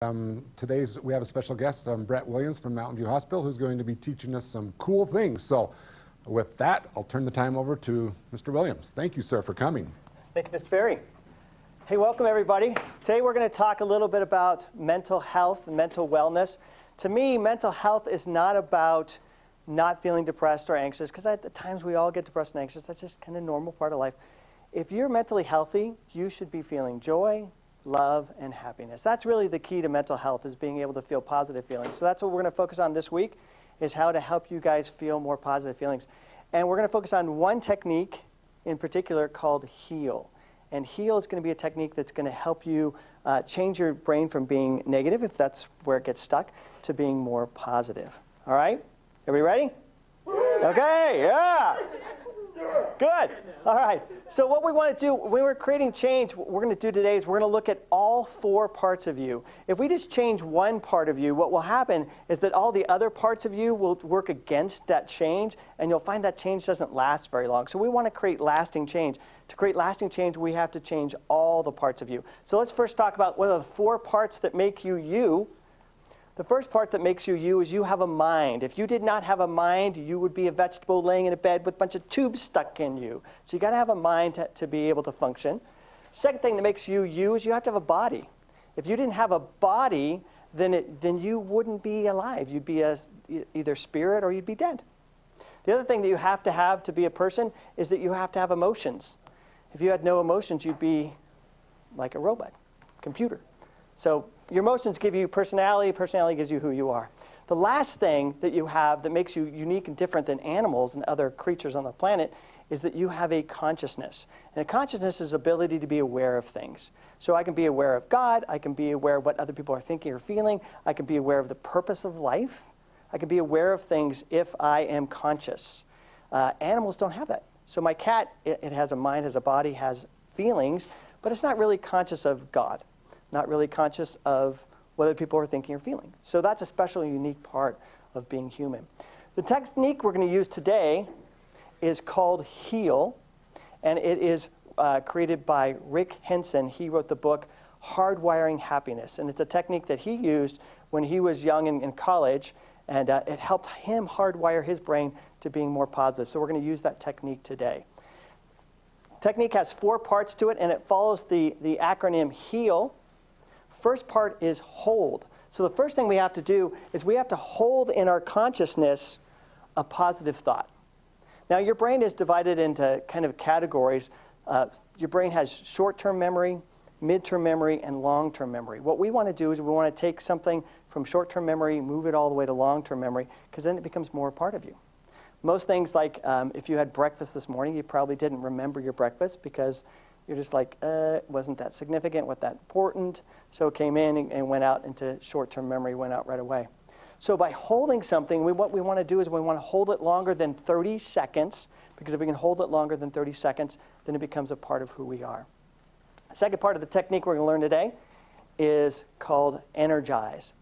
We have a special guest, Brett Williams from Mountain View Hospital, who's going to be teaching us some cool things. So with that, I'll turn the time over to Mr. Williams. Thank you, sir, for coming. Thank you, Mr. Berry. Hey, welcome, everybody. Today we're going to talk a little bit about mental health and mental wellness. To me, mental health is not about not feeling depressed or anxious, because at times we all get depressed and anxious. That's just kind of a normal part of life. If you're mentally healthy, you should be feeling joy, love, and happiness. That's really the key to mental health, is being able to feel positive feelings. So that's what we're going to focus on this week, is how to help you guys feel more positive feelings. And we're going to focus on one technique in particular called HEAL. And HEAL is going to be a technique that's going to help you change your brain from being negative, if that's where it gets stuck, to being more positive. All right? Everybody ready? Okay, yeah. Good. All right. So what we want to do, when we're creating change, what we're going to do today is we're going to look at all four parts of you. If we just change one part of you, what will happen is that all the other parts of you will work against that change, and you'll find that change doesn't last very long. So we want to create lasting change. To create lasting change, we have to change all the parts of you. So let's first talk about what are the four parts that make you you. The first part that makes you you is you have a mind. If you did not have a mind, you would be a vegetable laying in a bed with a bunch of tubes stuck in you. So you got to have a mind to be able to function. Second thing that makes you you is you have to have a body. If you didn't have a body, then you wouldn't be alive. You'd be either spirit or you'd be dead. The other thing that you have to be a person is that you have to have emotions. If you had no emotions, you'd be like a robot, computer. So your emotions give you personality. Personality gives you who you are. The last thing that you have that makes you unique and different than animals and other creatures on the planet is that you have a consciousness. And a consciousness is ability to be aware of things. So I can be aware of God. I can be aware of what other people are thinking or feeling. I can be aware of the purpose of life. I can be aware of things if I am conscious. Animals don't have that. So my cat, it has a mind, has a body, has feelings, but it's not really conscious of God. Not really conscious of what other people are thinking or feeling. So that's a special, unique part of being human. The technique we're going to use today is called HEAL, and it is created by Rick Henson. He wrote the book Hardwiring Happiness, and it's a technique that he used when he was young in college, and it helped him hardwire his brain to being more positive. So we're going to use that technique today. Technique has four parts to it, and it follows the acronym HEAL. First part is hold. So the first thing we have to do is we have to hold in our consciousness a positive thought. Now your brain is divided into kind of categories. Your brain has short-term memory, mid-term memory, and long-term memory. What we want to do is we want to take something from short-term memory, move it all the way to long-term memory, because then it becomes more a part of you. Most things, like if you had breakfast this morning, you probably didn't remember your breakfast because you're just like, it wasn't that significant, wasn't that important. So it came in and went out into short-term memory, went out right away. So by holding something, what we want to do is we want to hold it longer than 30 seconds, because if we can hold it longer than 30 seconds, then it becomes a part of who we are. The second part of the technique we're going to learn today is called energize.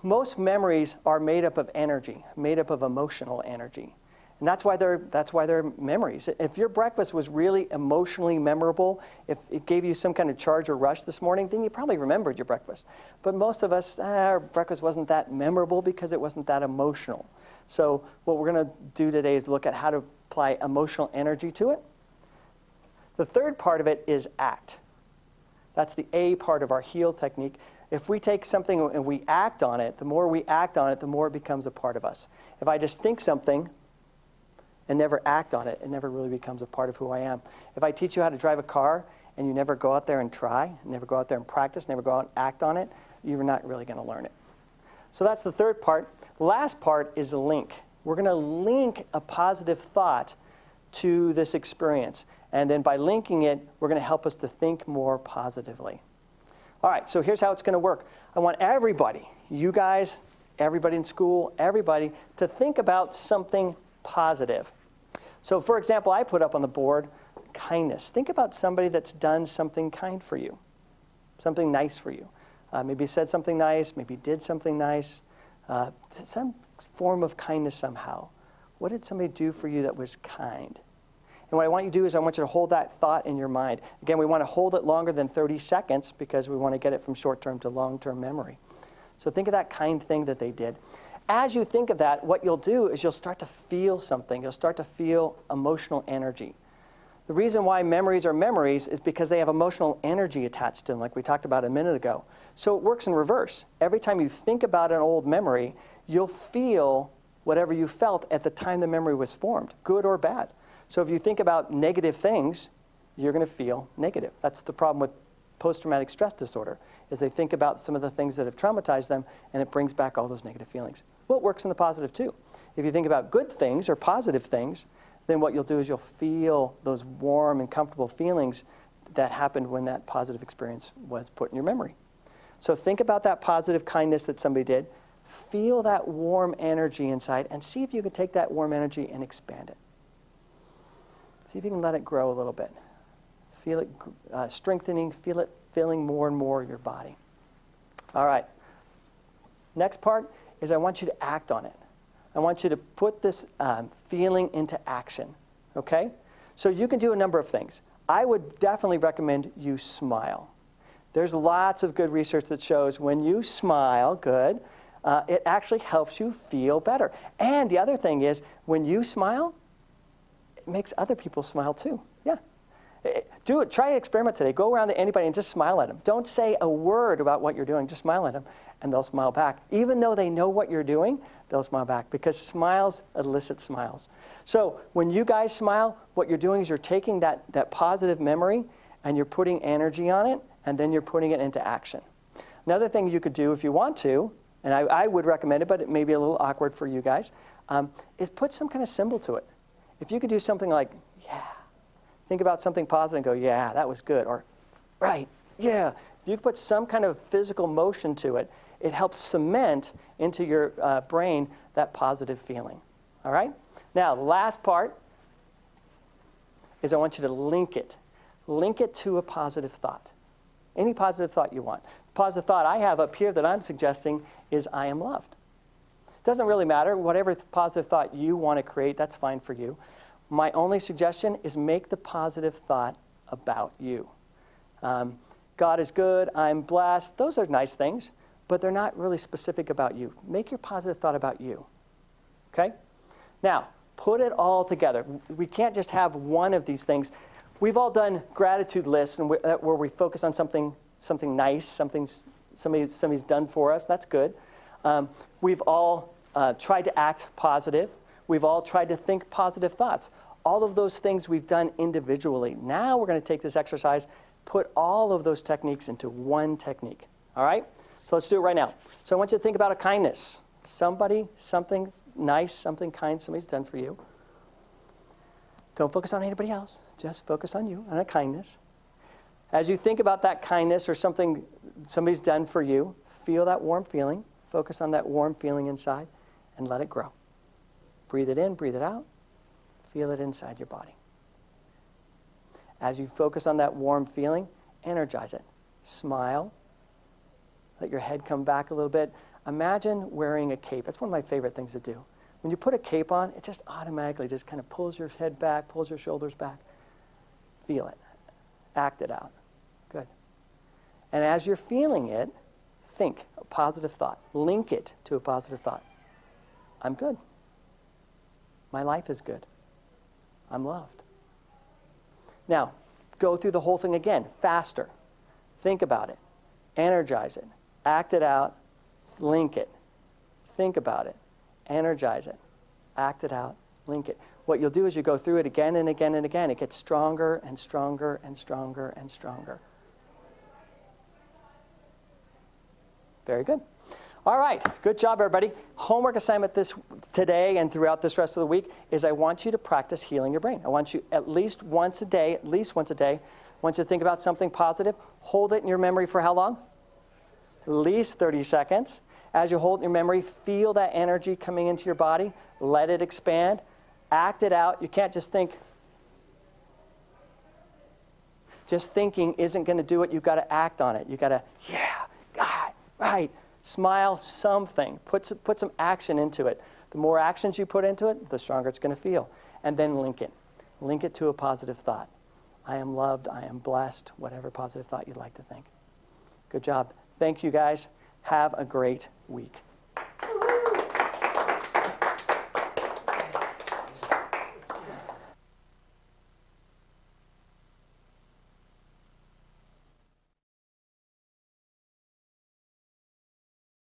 Most memories are made up of energy, made up of emotional energy. And that's why they're memories. If your breakfast was really emotionally memorable, if it gave you some kind of charge or rush this morning, then you probably remembered your breakfast. But most of us, our breakfast wasn't that memorable because it wasn't that emotional. So what we're going to do today is look at how to apply emotional energy to it. The third part of it is act. That's the A part of our HEAL technique. If we take something and we act on it, the more we act on it, the more it becomes a part of us. If I just think something and never act on it, it never really becomes a part of who I am. If I teach you how to drive a car and you never go out there and try, never go out there and practice, never go out and act on it, you're not really going to learn it. So that's the third part. Last part is a link. We're going to link a positive thought to this experience. And then by linking it, we're going to help us to think more positively. All right, so here's how it's going to work. I want everybody, you guys, everybody in school, everybody, to think about something positive. So for example, I put up on the board kindness. Think about somebody that's done something kind for you, something nice for you. Maybe said something nice, maybe did something nice, some form of kindness somehow. What did somebody do for you that was kind? And what I want you to do is I want you to hold that thought in your mind. Again, we want to hold it longer than 30 seconds because we want to get it from short-term to long-term memory. So think of that kind thing that they did. As you think of that, what you'll do is you'll start to feel something. You'll start to feel emotional energy. The reason why memories are memories is because they have emotional energy attached to them, like we talked about a minute ago. So it works in reverse. Every time you think about an old memory, you'll feel whatever you felt at the time the memory was formed, good or bad. So if you think about negative things, you're going to feel negative. That's the problem with post-traumatic stress disorder, is they think about some of the things that have traumatized them, and it brings back all those negative feelings. Well, it works in the positive too. If you think about good things or positive things, then what you'll do is you'll feel those warm and comfortable feelings that happened when that positive experience was put in your memory. So think about that positive kindness that somebody did. Feel that warm energy inside and see if you can take that warm energy and expand it. See if you can let it grow a little bit. Feel it strengthening, feel it filling more and more of your body. All right. Next part is I want you to act on it. I want you to put this feeling into action, okay? So you can do a number of things. I would definitely recommend you smile. There's lots of good research that shows when you smile, good, it actually helps you feel better. And the other thing is, when you smile, it makes other people smile too. Yeah. Do it. Try an experiment today. Go around to anybody and just smile at them. Don't say a word about what you're doing. Just smile at them, and they'll smile back. Even though they know what you're doing, they'll smile back because smiles elicit smiles. So when you guys smile, what you're doing is you're taking that positive memory and you're putting energy on it, and then you're putting it into action. Another thing you could do if you want to, and I would recommend it, but it may be a little awkward for you guys, is put some kind of symbol to it. If you could do something like, yeah. Think about something positive and go, yeah, that was good. Or, right, yeah. If you put some kind of physical motion to it, it helps cement into your brain that positive feeling. All right? Now, the last part is I want you to link it. Link it to a positive thought. Any positive thought you want. The positive thought I have up here that I'm suggesting is I am loved. It doesn't really matter. Whatever positive thought you want to create, that's fine for you. My only suggestion is make the positive thought about you. God is good, I'm blessed. Those are nice things, but they're not really specific about you. Make your positive thought about you. Okay? Now, put it all together. We can't just have one of these things. We've all done gratitude lists where we focus on something nice, somebody's done for us. That's good. We've all tried to act positive. We've all tried to think positive thoughts. All of those things we've done individually. Now we're going to take this exercise, put all of those techniques into one technique. All right? So let's do it right now. So I want you to think about a kindness. Somebody, something nice, something kind somebody's done for you. Don't focus on anybody else. Just focus on you and a kindness. As you think about that kindness or something somebody's done for you, feel that warm feeling. Focus on that warm feeling inside and let it grow. Breathe it in, breathe it out. Feel it inside your body. As you focus on that warm feeling, energize it. Smile. Let your head come back a little bit. Imagine wearing a cape. That's one of my favorite things to do. When you put a cape on, it just automatically just kind of pulls your head back, pulls your shoulders back. Feel it. Act it out. Good. And as you're feeling it, think a positive thought. Link it to a positive thought. I'm good. My life is good. I'm loved. Now, go through the whole thing again, faster. Think about it. Energize it. Act it out. Link it. Think about it. Energize it. Act it out. Link it. What you'll do is you go through it again and again and again. It gets stronger and stronger and stronger and stronger. Very good. All right, good job, everybody. Homework assignment today and throughout this rest of the week is I want you to practice healing your brain. I want you at least once a day, I want you to think about something positive. Hold it in your memory for how long? At least 30 seconds. As you hold it in your memory, feel that energy coming into your body. Let it expand. Act it out. You can't just think. Just thinking isn't going to do it. You've got to act on it. You've got to, yeah, God, right. Smile something. Put some action into it. The more actions you put into it, the stronger it's going to feel. And then link it. link it to a positive thought. I am loved, I am blessed, whatever positive thought you'd like to think. Good job. Thank you guys. Have a great week.